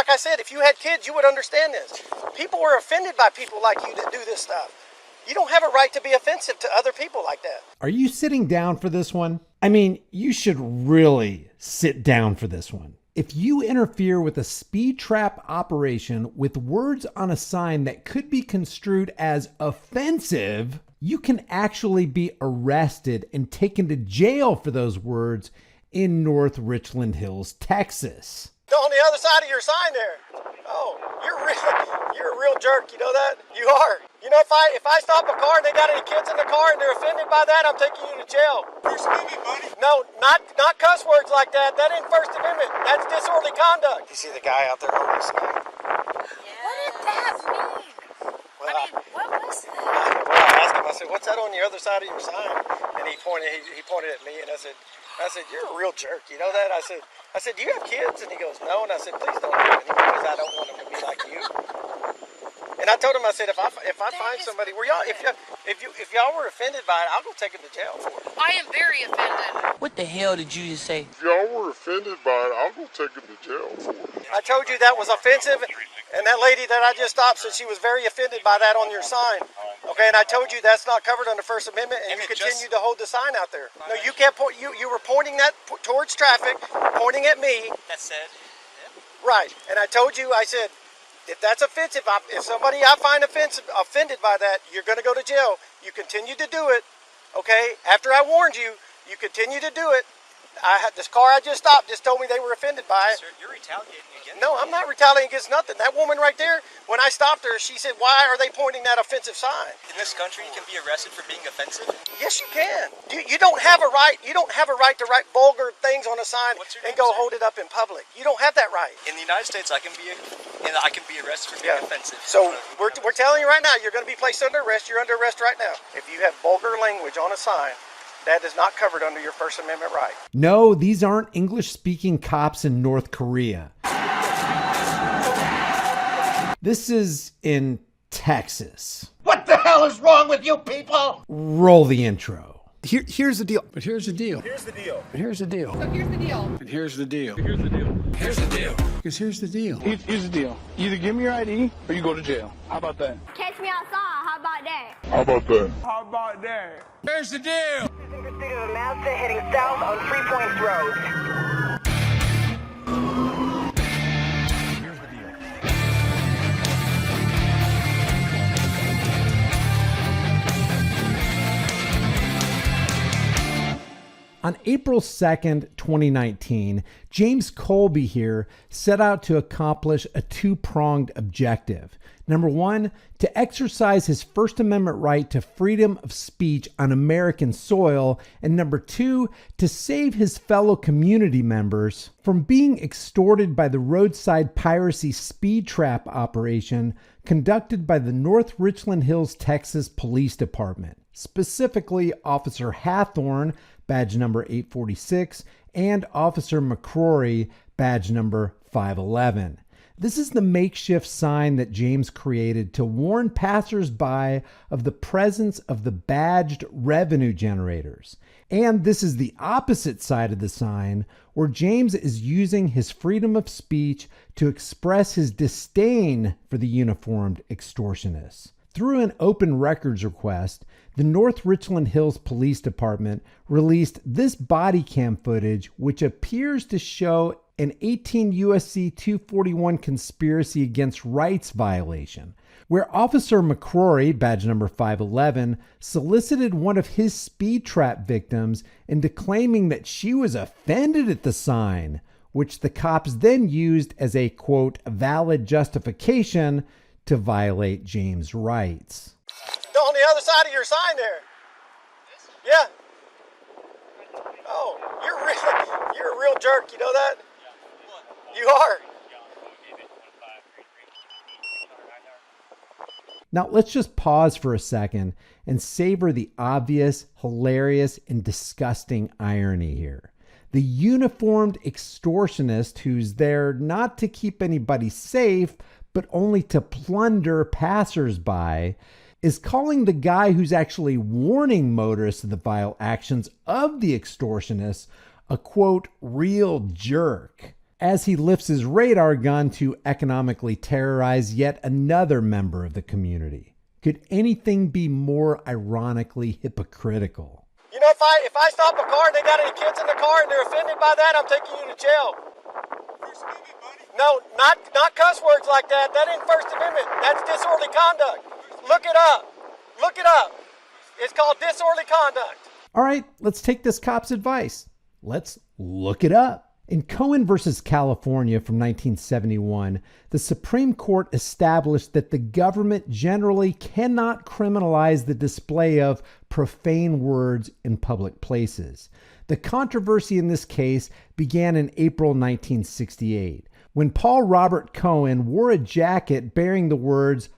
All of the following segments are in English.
like I said, if you had kids, you would understand this. People are offended by people like you that do this stuff. You don't have a right to be offensive to other people like that. Are you sitting down for this one? I mean, you should really sit down for this one. If you interfere with a speed trap operation with words on a sign that could be construed as offensive, you can actually be arrested and taken to jail for those words in North Richland Hills, Texas. On the other side of your sign there. Oh, you're a real jerk, you know that? You are. You know, if I stop a car and they got any kids in the car and they're offended by that, I'm taking you to jail. First Amendment, buddy. No, not cuss words like that. That ain't First Amendment. That's disorderly conduct. You see the guy out there holding the sign? Yeah. What did that mean? Well, what was that? Well, I asked him, I said, what's that on the other side of your sign? And he pointed at me, and I said, you're a real jerk, you know that? I said, do you have kids? And he goes, no. And I said, please don't do it because I don't want them to be like you. And I told him, I said, if I find somebody where y'all, if y'all were offended by it, I'll go take them to jail for it. I am very offended. What the hell did you just say? If y'all were offended by it, I'll go take him to jail for it. I told you that was offensive, and that lady that I just stopped said she was very offended by that on your sign. Okay, and I told you that's not covered under First Amendment, and you continue to hold the sign out there. No, you can't point. You were pointing that towards traffic, pointing at me. That said, right, and I told you, I said, if that's offensive, if somebody I find offended by that, you're going to go to jail. You continue to do it, okay? After I warned you, you continue to do it. This car I just stopped just told me they were offended by it. Sir, you're retaliating against No, I'm not retaliating against nothing. That woman right there, when I stopped her, she said, why are they pointing that offensive sign? In this country, you can be arrested for being offensive. Yes, you can. You don't have a right. You don't have a right to write vulgar things on a sign and go hold it up in public. You don't have that right. In the United States, I can be arrested for being offensive. So we're telling you right now, you're going to be placed under arrest. You're under arrest right now. If you have vulgar language on a sign, that is not covered under your First Amendment right. No, these aren't English-speaking cops in North Korea. This is in Texas. What the hell is wrong with you people? Roll the intro. Here's the deal. But here's the deal. Here's the deal. But here's the deal. So here's the deal. And here's the deal. Here's the deal. Here's the deal. Because here's the deal. Here's the deal. Either give me your ID or you go to jail. How about that? Catch me outside. How about that? How about that? How about that? Here's the deal. Pursuit of a Mazda heading south on 3 Points Road. On April 2nd, 2019, James Colby here set out to accomplish a two-pronged objective. Number one, to exercise his First Amendment right to freedom of speech on American soil. And number two, to save his fellow community members from being extorted by the roadside piracy speed trap operation conducted by the North Richland Hills, Texas Police Department. Specifically, Officer Hathorn, badge number 846, and Officer McCrory, badge number 511. This is the makeshift sign that James created to warn passersby of the presence of the badged revenue generators. And this is the opposite side of the sign, where James is using his freedom of speech to express his disdain for the uniformed extortionists. Through an open records request, the North Richland Hills Police Department released this body cam footage, which appears to show an 18 U.S.C. 241 conspiracy against rights violation, where Officer McCrory, badge number 511, solicited one of his speed trap victims into claiming that she was offended at the sign, which the cops then used as a, quote, valid justification to violate James' rights. On the other side of your sign there. Yeah. Oh, you're a real jerk, you know that? You are. Now let's just pause for a second and savor the obvious, hilarious, and disgusting irony here. The uniformed extortionist who's there not to keep anybody safe, but only to plunder passersby, is calling the guy who's actually warning motorists of the vile actions of the extortionists a, quote, real jerk. as he lifts his radar gun to economically terrorize yet another member of the community. Could anything be more ironically hypocritical? You know, if I stop a car and they got any kids in the car and they're offended by that, I'm taking you to jail. First Amendment, buddy. No, not cuss words like that. That ain't First Amendment. That's disorderly conduct. Look it up. Look it up. It's called disorderly conduct. All right, let's take this cop's advice. Let's look it up. In Cohen versus California from 1971, the Supreme Court established that the government generally cannot criminalize the display of profane words in public places. The controversy in this case began in April 1968, when Paul Robert Cohen wore a jacket bearing the words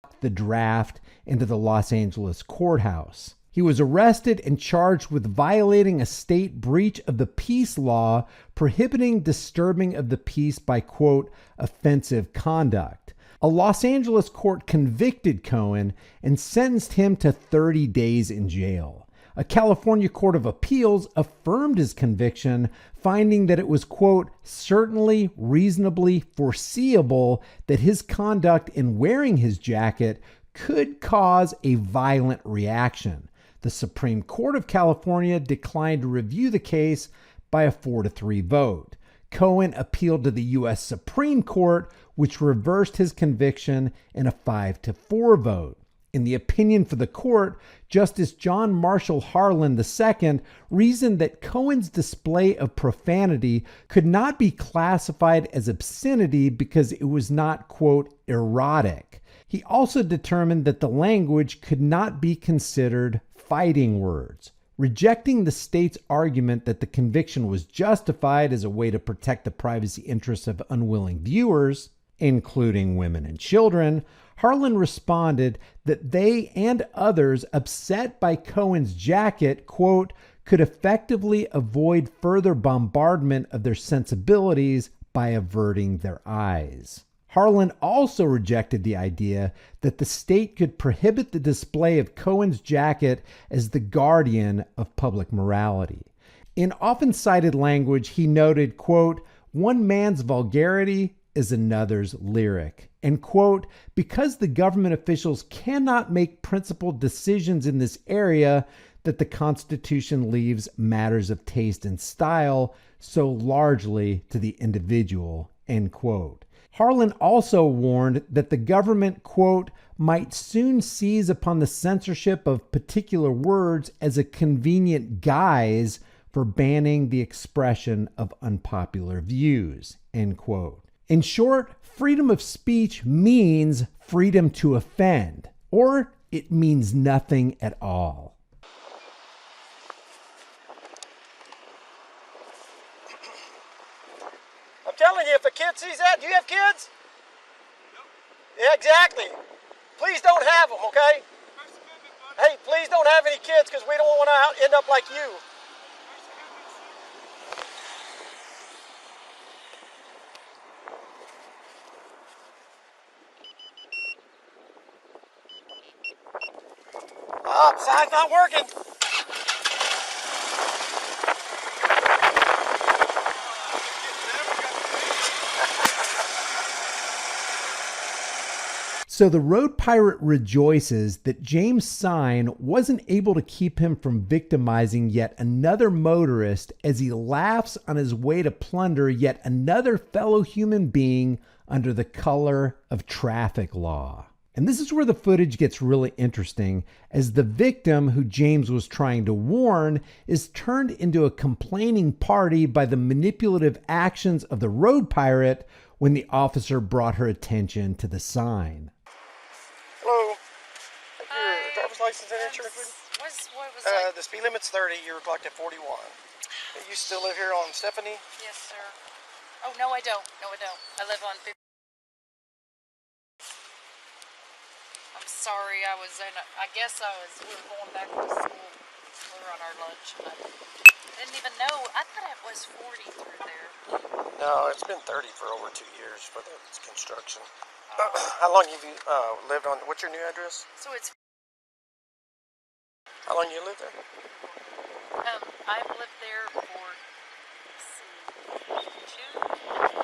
"F the draft" into the Los Angeles courthouse. He was arrested and charged with violating a state breach of the peace law prohibiting disturbing of the peace by, quote, offensive conduct. A Los Angeles court convicted Cohen and sentenced him to 30 days in jail. A California court of appeals affirmed his conviction, finding that it was, quote, certainly reasonably foreseeable that his conduct in wearing his jacket could cause a violent reaction. The Supreme Court of California declined to review the case by a 4-3 vote. Cohen appealed to the U.S. Supreme Court, which reversed his conviction in a 5-4 vote. In the opinion for the court, Justice John Marshall Harlan II reasoned that Cohen's display of profanity could not be classified as obscenity because it was not, quote, erotic. He also determined that the language could not be considered fighting words, rejecting the state's argument that the conviction was justified as a way to protect the privacy interests of unwilling viewers, including women and children. Harlan responded that they and others upset by Cohen's jacket, quote, could effectively avoid further bombardment of their sensibilities by averting their eyes. Harlan also rejected the idea that the state could prohibit the display of Cohen's jacket as the guardian of public morality. In often cited language, he noted, quote, one man's vulgarity is another's lyric, and, quote, because the government officials cannot make principled decisions in this area, that the Constitution leaves matters of taste and style so largely to the individual, end quote. Harlan also warned that the government, quote, might soon seize upon the censorship of particular words as a convenient guise for banning the expression of unpopular views, end quote. In short, freedom of speech means freedom to offend, or it means nothing at all. I'm telling you, if a kid sees that, do you have kids? Yeah, exactly. Please don't have them, okay? Hey, please don't have any kids because we don't want to end up like you. Oh, sign's not working. So the road pirate rejoices that James' sign wasn't able to keep him from victimizing yet another motorist as he laughs on his way to plunder yet another fellow human being under the color of traffic law. And this is where the footage gets really interesting, as the victim who James was trying to warn is turned into a complaining party by the manipulative actions of the road pirate when the officer brought her attention to the sign. Hello. Your driver's license and insurance with you? What was that? The speed limit's 30. You're clocked at 41. You still live here on Stephanie? Yes, sir. Oh, no, I don't. No, I don't. I live on 50. I'm sorry, we were going back to school. We were on our lunch. I didn't even know. I thought it was 40 through there. No, it's been 30 for over 2 years for the construction. How long have you lived on, what's your new address? So it's, How long you lived there? I've lived there for, let's see, June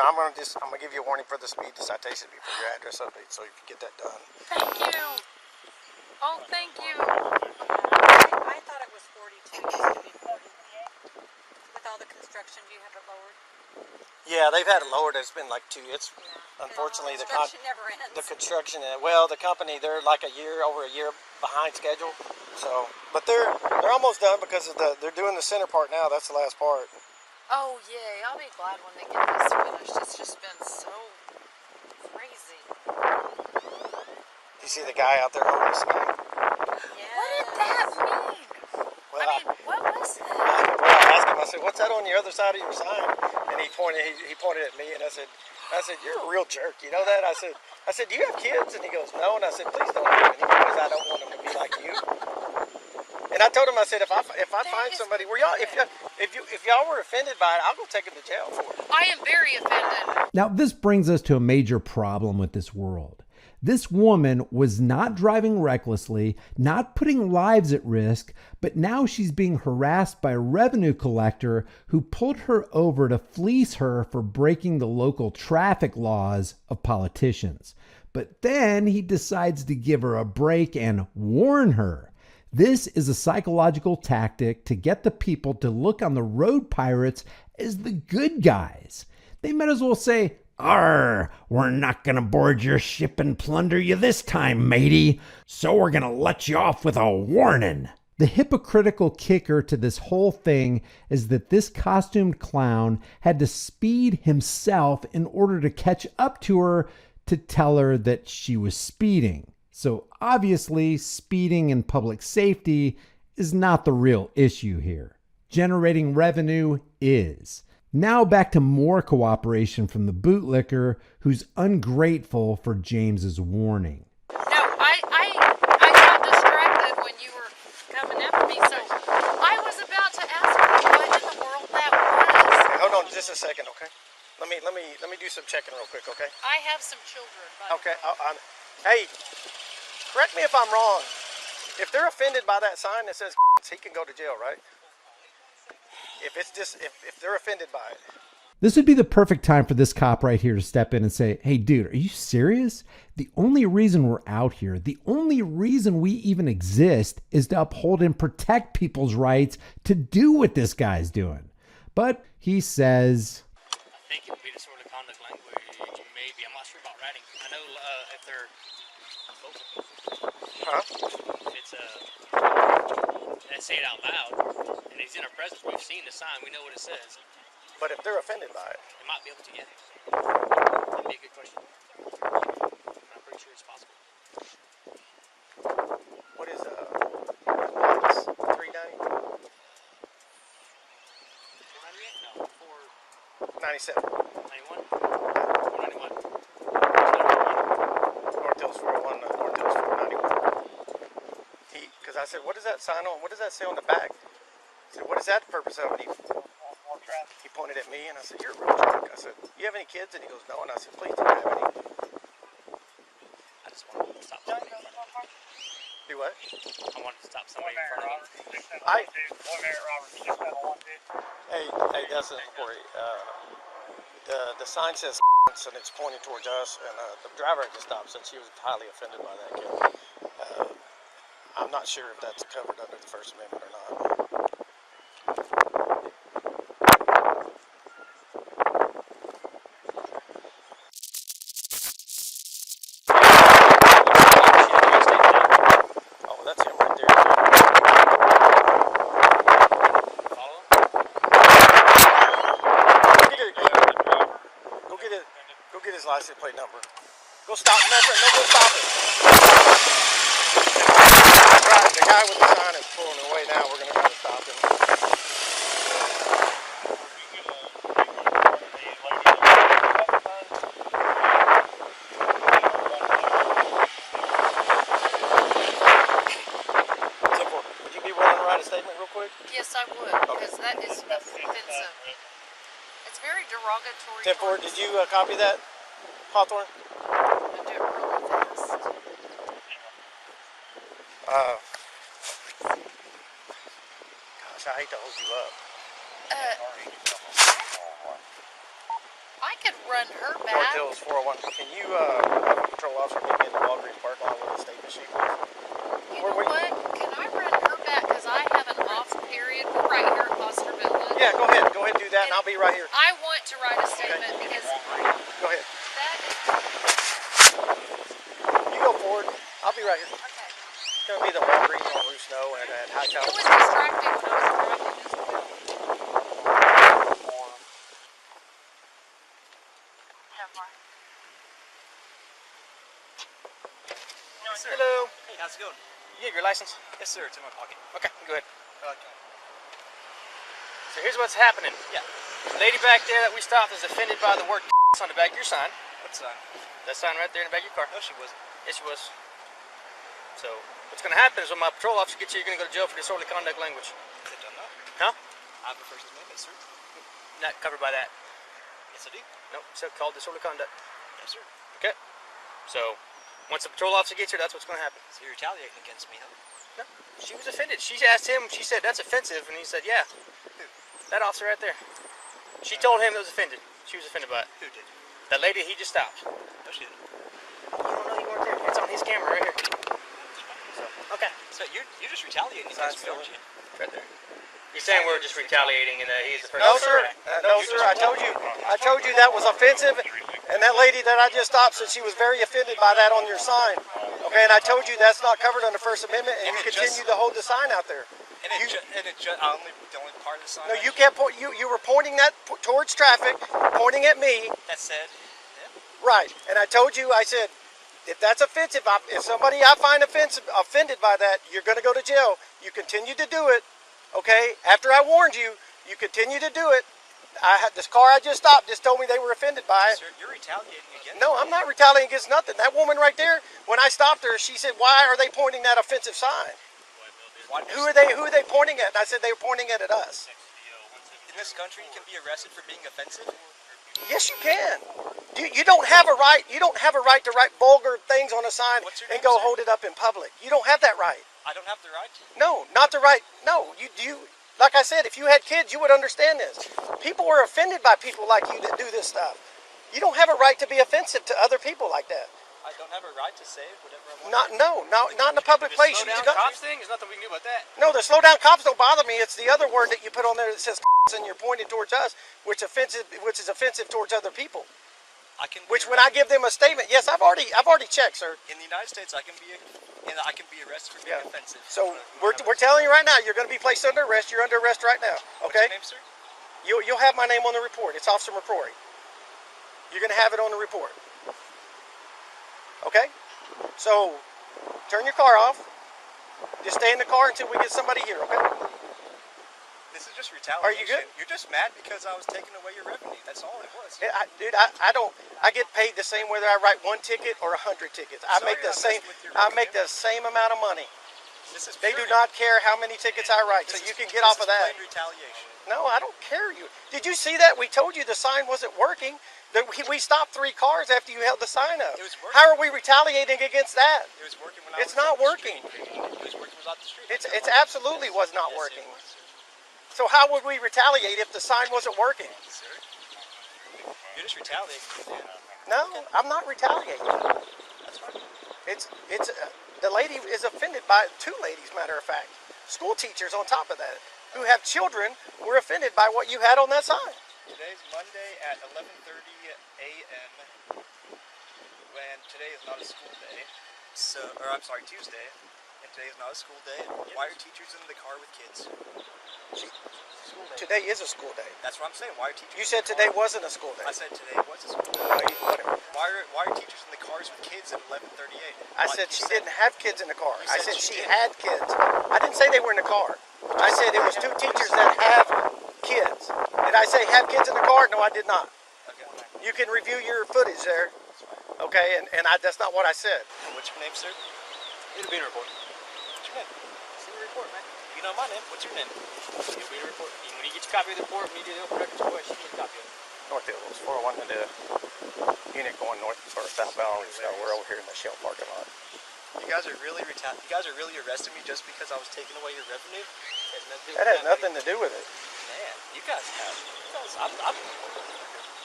I'm gonna give you a warning for the speed citation before your address update, so you can get that done. Thank you. Oh, thank you. I thought it was 42. It used to be 40. With all the construction, do you have it lowered? Yeah, they've had it lowered. It's been like 2. It's unfortunately the Construction never ends. the construction. Well, the company, they're like over a year behind schedule. So, but they're almost done because of they're doing the center part now. That's the last part. Oh, yay. I'll be glad when they get this finished. It's just been so crazy. You see the guy out there holding a snake? Yeah. What did that mean? Well, I mean, what was that? I asked him. I said, "What's that on the other side of your sign?" And he pointed at me, and I said, "You're a real jerk. You know that?" I said, "Do you have kids?" And he goes, "No." And I said, "Please don't do it because I don't want them to be like you." And I told him, I said, if I find somebody, if y'all were offended by it, I'll go take them to jail for it. I am very offended. Now, this brings us to a major problem with this world. This woman was not driving recklessly, not putting lives at risk, but now she's being harassed by a revenue collector who pulled her over to fleece her for breaking the local traffic laws of politicians. But then he decides to give her a break and warn her. This is a psychological tactic to get the people to look on the road pirates as the good guys. They might as well say, "Arr, we're not gonna board your ship and plunder you this time, matey, so we're gonna let you off with a warning." The hypocritical kicker to this whole thing is that this costumed clown had to speed himself in order to catch up to her to tell her that she was speeding. So obviously, speeding and public safety is not the real issue here. Generating revenue is. Now back to more cooperation from the bootlicker who's ungrateful for James's warning. No, I got distracted when you were coming after me, so I was about to ask you what in the world that was. Hold on just a second, okay? Let me do some checking real quick, okay? I have some children. But Okay. Hey, correct me if I'm wrong. If they're offended by that sign that says he can go to jail, right? If they're offended by it. This would be the perfect time for this cop right here to step in and say, "Hey, dude, are you serious? The only reason we're out here, the only reason we even exist is to uphold and protect people's rights to do what this guy's doing." But he says, I think it would be the sort of conduct language, maybe. I'm not sure about writing. I know if they're... If it's they say it out loud, and he's in our presence, we've seen the sign, we know what it says. But if they're offended by it. They might be able to, yeah. That'd be a good question. I'm pretty sure it's possible. What is 390? 498? No, 97. 491? 491. North Hills 401, North Hills 491. Because I said, what does that sign on? What does that say on the back? I said, what is that the purpose of it? He pointed at me and I said, "You're a real jerk." I said, "You have any kids?" And he goes, "No." And I said, "Please don't have any." I just wanted to stop somebody in front of him. Do what? I wanted to stop somebody in front of him. Hey, Dustin, Corey. The sign says and it's pointing towards us, and the driver had to stop since she was highly offended by that kid. I'm not sure if that's covered under the First Amendment or not. Oh, that's him right there. Follow him? Go get his license plate number. Go stop him, my friend. No, go stop him. Right, the guy with the sign is pulling away now. We're going to try to stop him. Would you be willing to write a statement real quick? yes, I would, because that is offensive. It's very derogatory. 10-4, did you copy that, Hawthorne? I do it really fast. Gosh, I hate to hold you up. I could run her North back. Hills 401. Can you have a patrol officer meet me in the Walgreens parking lot with a statement sheet? You know what? Can I run her back? Because I have an off period. We're right here at Foster Village. Yeah, go ahead. Go ahead and do that, and I'll be right here. I want to write a statement because Go ahead. that is... You go forward. I'll be right here. Okay. It's going to be the Walgreens on Roof Snow and at High It Tower. was distracting when I was driving as well. Hello. Hey, how's it going? You get your license? Yes, sir. It's in my pocket. Okay, go ahead. Okay. So here's what's happening. Yeah. The lady back there that we stopped is offended by the word on the back of your sign. What sign? That sign right there in the back of your car. No, she wasn't. Yes, she was. So what's going to happen is when my patrol officer gets you, you're going to go to jail for disorderly conduct language. Is it done that? Huh? I have a First Amendment, sir. Not covered by that. Yes, I do. Nope, it's called disorderly conduct. Yes, sir. Okay? So once the patrol officer gets here, that's what's going to happen. So you're retaliating against me, huh? No, she was offended. She asked him, she said, that's offensive. And he said, yeah. That officer right there. She told him it was offended. She was offended by it. Who did? That lady he just stopped. No, she didn't. You don't know you weren't there. It's on his camera right here. So, okay. So you're just retaliating against me, aren't you? Right there. You're saying we're just retaliating and he's the person. No, sir. No, sir. I told you that was offensive. And that lady that I just stopped said she was very offended by that on your sign. Okay, and I told you that's not covered under First Amendment, and you continue to hold the sign out there. And the only part of the sign. No, you kept you were pointing that towards traffic, pointing at me. That said. Right, and I told you, I said, if that's offensive, if somebody I find offended by that, you're going to go to jail. You continue to do it, okay? After I warned you, you continue to do it. This car I just stopped just told me they were offended by it. Sir, you're retaliating against No, I'm not retaliating against nothing. That woman right there, when I stopped her, she said, "Why are they pointing that offensive sign? Who are they pointing at?" And I said, "They were pointing it at us." In this country, you can be arrested for being offensive. Yes, you can. You don't have a right. You don't have a right to write vulgar things on a sign and go hold it up in public. You don't have that right. I don't have the right to. No, not the right. No, you. Like I said, if you had kids, you would understand this. People were offended by people like you that do this stuff. You don't have a right to be offensive to other people like that. I don't have a right to say whatever I want. Not in a public place. Slow down cops thing? There's nothing we can do about that. No, the slow down cops don't bother me. It's the other word that you put on there that says and you're pointing towards us, which is offensive towards other people. Which when I give them a statement, yes, I've already checked, sir. In the United States, I can be arrested for being offensive. So we're telling you right now, you're going to be placed under arrest. You're under arrest right now. Okay. What's your name, sir? You'll have my name on the report. It's Officer McCrory. You're going to have it on the report. Okay. So turn your car off. Just stay in the car until we get somebody here. Okay. This is just retaliation. Are you good? You're just mad because I was taking away your revenue. That's all it was. Dude, I don't. I get paid the same whether I write 1 ticket or 100 tickets. I make the same. I make the same amount of money. They do not care how many tickets I write, so you can get off of that. Retaliation. No, I don't care. Did you see that? We told you the sign wasn't working. We stopped 3 cars after you held the sign up. It was working. How are we retaliating against that? It was working when I was It's not working. It was working without the street. It's absolutely was not working. So how would we retaliate if the sign wasn't working? Sir, you're just retaliating. No, I'm not retaliating. That's fine. It's the lady is offended by 2 ladies, matter of fact. School teachers on top of that, who have children, were offended by what you had on that sign. Today's Monday at 11:30 a.m. when today is not a school day. Tuesday. And today is not a school day. Why are teachers in the car with kids? Today is a school day. That's what I'm saying. Why are teachers? You said today wasn't a school day. I said today was a school day. Whatever. Why are teachers in the cars with kids at 11:38? I said she didn't have kids in the car. I said she had kids. I didn't say they were in the car. I said it was 2 teachers that have kids. Did I say have kids in the car? No, I did not. Okay. You can review your footage there. Okay, and that's not what I said. What's your name, sir? It'll be in a report. What's your name? It's in the report, man. You know my name. What's your name? It'll be in a report. When you get your copy of the report, when you do the open records request, you get a copy of it. North Hills, 401 to the unit going north or southbound. So we're over here in the Shell parking lot. You guys are really arresting me just because I was taking away your revenue? That has nothing to do with it. Man, you guys have.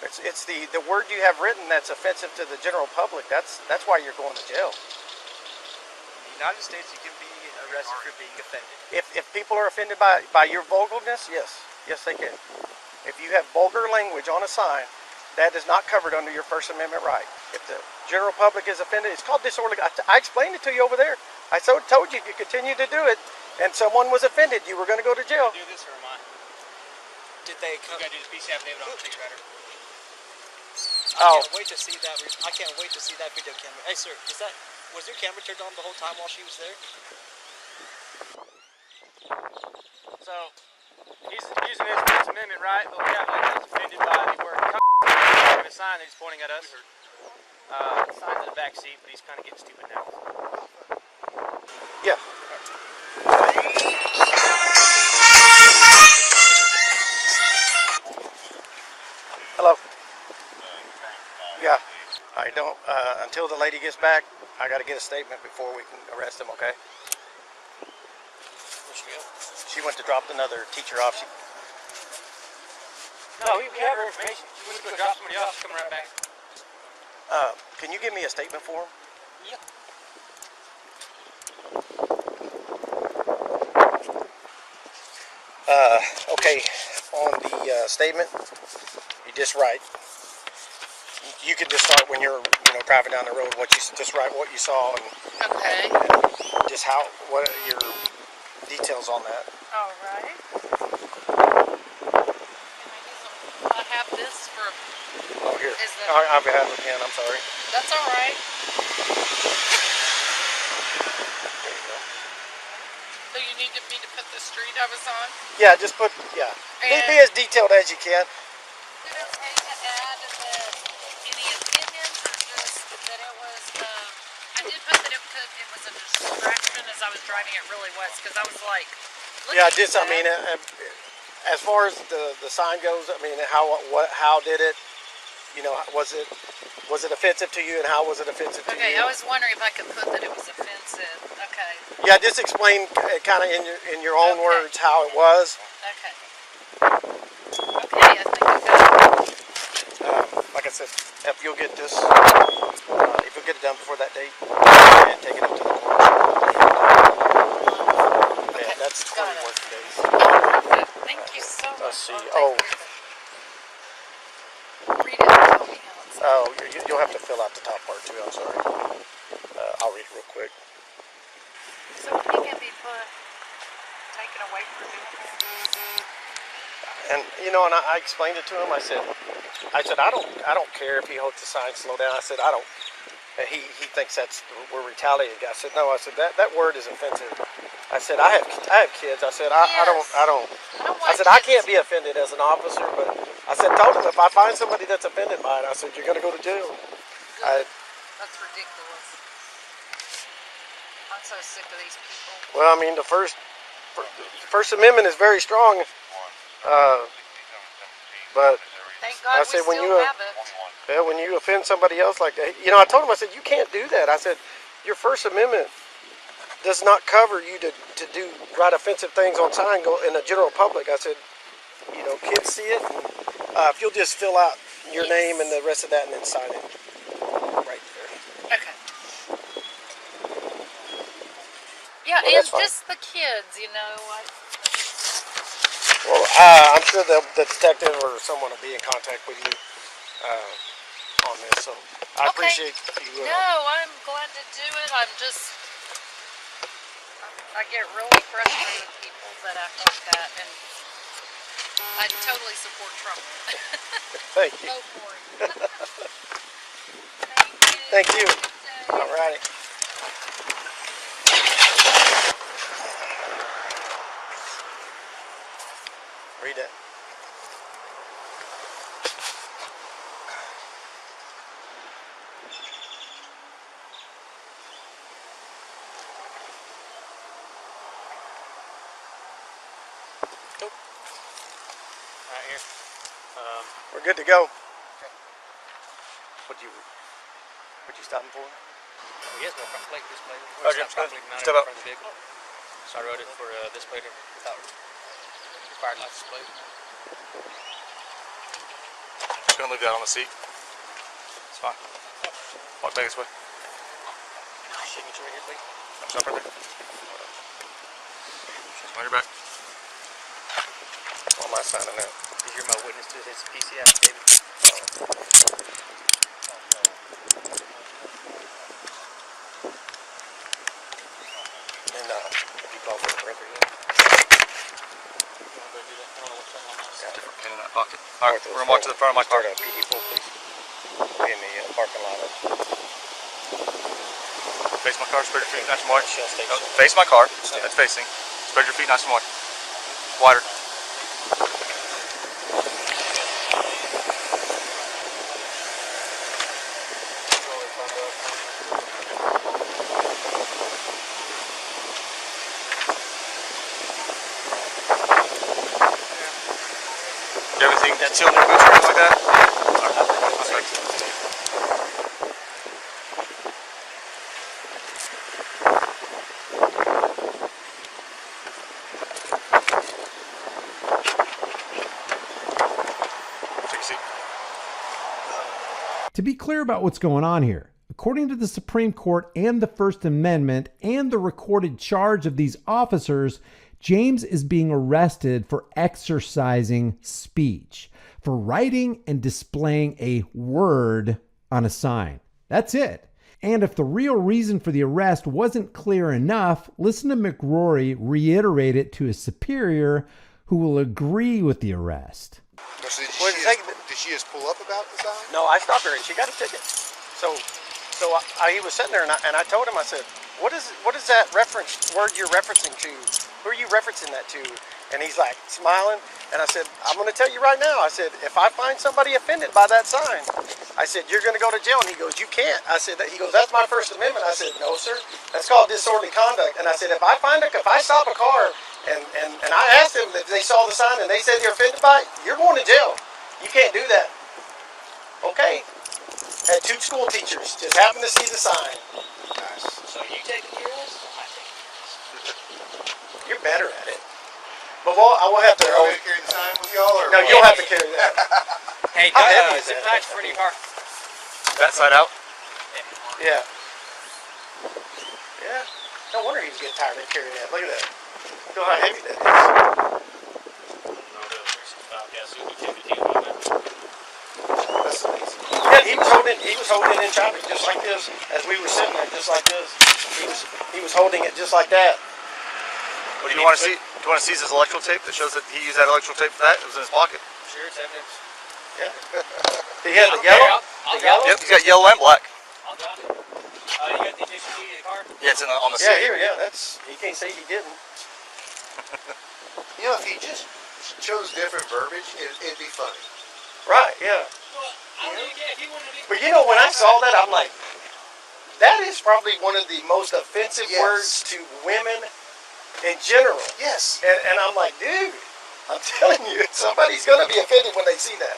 It's the word you have written that's offensive to the general public. That's why you're going to jail. In the United States, you can be arrested for being offended. If people are offended by your vulgarness, yes, they can. If you have vulgar language on a sign, that is not covered under your First Amendment right. If the general public is offended, it's called disorderly. I explained it to you over there. I told you if you continue to do it and someone was offended, you were going to go to jail. Do this or am I? Did they come? You gotta do the PC affidavit on the police rider. Oh. I can't wait to see that. I can't wait to see that video camera. Hey, sir, was your camera turned on the whole time while she was there? So, he's using his First Amendment right, but we have one that's offended by the word and a sign that he's pointing at us. Sign's in the back seat, but he's kind of getting stupid now. Yeah. Hello. Yeah. I don't. Until the lady gets back, I got to get a statement before we can arrest him. Okay. Where'd she go? She went to drop another teacher off. No, we have her information. She went to go drop somebody off. She's coming right back. Can you give me a statement for him? Yeah. Okay. On the statement, you just write. You can just start when you're, driving down the road. Just write what you saw and just what your details on that. All right. I have this for. Oh, here. Is that? I've had it again. I'm sorry. That's all right. There you go. So you need me to put the street I was on? Yeah, just put. Yeah. Be as detailed as you can. Is it okay to add that any opinions or just that it was, I did put that it was a distraction as I was driving it really was, because I was like, Yeah, as far as the sign goes, how did it, was it offensive to you and how was it offensive to you? Okay, I was wondering if I could put that it was offensive. Okay. Yeah, just explain kind of in your own words how it was. Okay. Okay, I think I got it. Like I said, if you'll get this, if you'll get it done before that date, and take it up to the court. Yeah, that's 20 working days. Perfect. Thank you so much. Let's see. Read it and tell me how it's. Oh, you'll have to fill out the top part too. I'm sorry. I'll read it real quick. So he can be taken away from you. And and I explained it to him. I said I don't care if he holds the sign slow down. I said I don't. And he thinks we're retaliating. I said no. I said that word is offensive. I said I have kids. I said I don't. I said I can't be offended as an officer, but I said told him if I find somebody that's offended by it, I said you're going to go to jail. That's ridiculous. I'm so sick of these people. Well, I mean the First Amendment is very strong, but Thank God I said we still have it. yeah, when you offend somebody else like that, I told him, I said, you can't do that. I said, your First Amendment does not cover you to write offensive things on sign in the general public. I said, kids see it. And, if you'll just fill out your name and the rest of that and then sign it right there. Okay. Yeah, Well, and that's fine. just the kids, Well, I'm sure the detective or someone will be in contact with you on this. So I appreciate you. No, I'm glad to do it. I get really frustrated with people that act like that, and I totally support Trump. Thank you. Go for it. Thank you. Have a good day. All righty. Read it. Right here. We're good to go. What'd you stop him for? He has no front plate, this plate. Okay, step up. Front of the vehicle. So I wrote it for this plate without required license plate. gonna leave that on the seat. It's fine. Walk back this way. Signature right here, please. Stop right there. On your back. What am I signing out? You're my witness to his PC affidavit. And you call for the record. Different pin in that pocket. All right, we're gonna walk to the front of my car. PD4, please. In the parking lot. Face my car, spread your feet nice and wide. Shell station. No, face my car. That's facing. Spread your feet nice and wide. Wider. Everything sealed in your boots or anything like that? Take a seat. To be clear about what's going on here, according to the Supreme Court and the First Amendment and the recorded charge of these officers, James is being arrested for exercising speech, for writing and displaying a word on a sign. That's it. And if the real reason for the arrest wasn't clear enough, listen to McRory reiterate it to his superior, who will agree with the arrest. So Well, did she just pull up about the sign? No, I stopped her and she got a ticket. So he was sitting there and I told him, I said, what is that word you're referencing to? Who are you referencing that to? And he's like smiling. And I said, I'm going to tell you right now. I said, if I find somebody offended by that sign, I said, you're going to go to jail. And he goes, you can't. I said, he goes, that's my First Amendment. I said, no, sir. That's called disorderly conduct. And I said, if I stop a car and I asked them if they saw the sign and they said they're offended by it, you're going to jail. You can't do that. Okay. Had 2 school teachers just happened to see the sign. Nice. So you taking care of this? I taking care of this. You're better at it. But I will have to. Are we gonna carry the sign with y'all, or No, what? you'll have to carry that. Hey, How heavy is zip that? ties for your car. That side out. Yeah. Yeah. No wonder he's getting tired of carrying that. Look at that. Feel how heavy that is. That's amazing. Yeah, he was holding it in traffic just like this, as we were sitting there, just like this. He was holding it just like that. What do you want to see? Do you want to seize his electrical tape that shows that he used that electrical tape for that? It was in his pocket. Sure, it's evidence. Yeah. He had the yellow. The yellow. Yep, he's got yellow and black. I'll drop it. You got the additional key to the car? Yeah, it's on the Yeah, seat. here. Yeah, that's. He can't say he didn't. You know, if he just chose different verbiage, it'd be funny. Right. Yeah. Well, I don't even care if you wanted to be. But you know, when I saw that, I'm like, that is probably one of the most offensive Yes. words to women in general. Yes. And I'm like, dude, I'm telling you, somebody's going to be offended when they see that.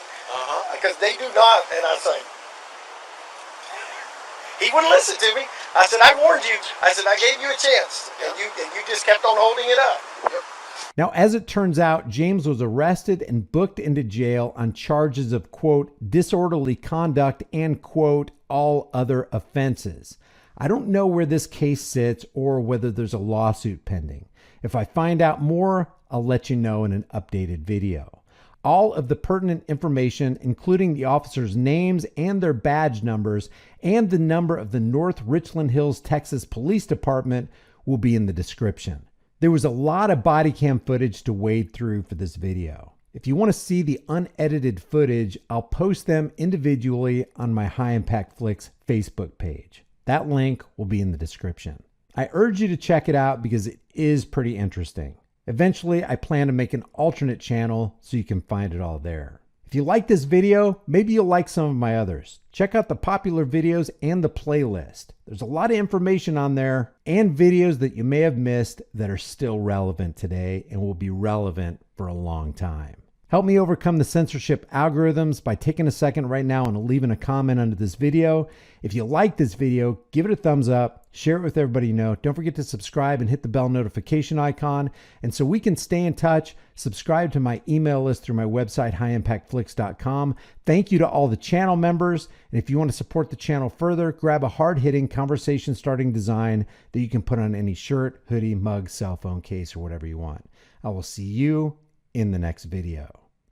Because they do not. And I was like, he wouldn't listen to me. I said, I warned you. I said, I gave you a chance. And you just kept on holding it up. Yep. Now, as it turns out, James was arrested and booked into jail on charges of, quote, disorderly conduct and, quote, all other offenses. I don't know where this case sits or whether there's a lawsuit pending. If I find out more, I'll let you know in an updated video. All of the pertinent information, including the officers' names and their badge numbers, and the number of the North Richland Hills, Texas Police Department, will be in the description. There was a lot of body cam footage to wade through for this video. If you want to see the unedited footage, I'll post them individually on my High Impact Flicks Facebook page. That link will be in the description. I urge you to check it out because it is pretty interesting. Eventually, I plan to make an alternate channel so you can find it all there. If you like this video, maybe you'll like some of my others. Check out the popular videos and the playlist. There's a lot of information on there and videos that you may have missed that are still relevant today and will be relevant for a long time. Help me overcome the censorship algorithms by taking a second right now and leaving a comment under this video. If you like this video, give it a thumbs up, share it with everybody you know. Don't forget to subscribe and hit the bell notification icon. And so we can stay in touch, subscribe to my email list through my website, highimpactflix.com. Thank you to all the channel members. And if you want to support the channel further, grab a hard-hitting, conversation-starting design that you can put on any shirt, hoodie, mug, cell phone case, or whatever you want. I will see you in the next video.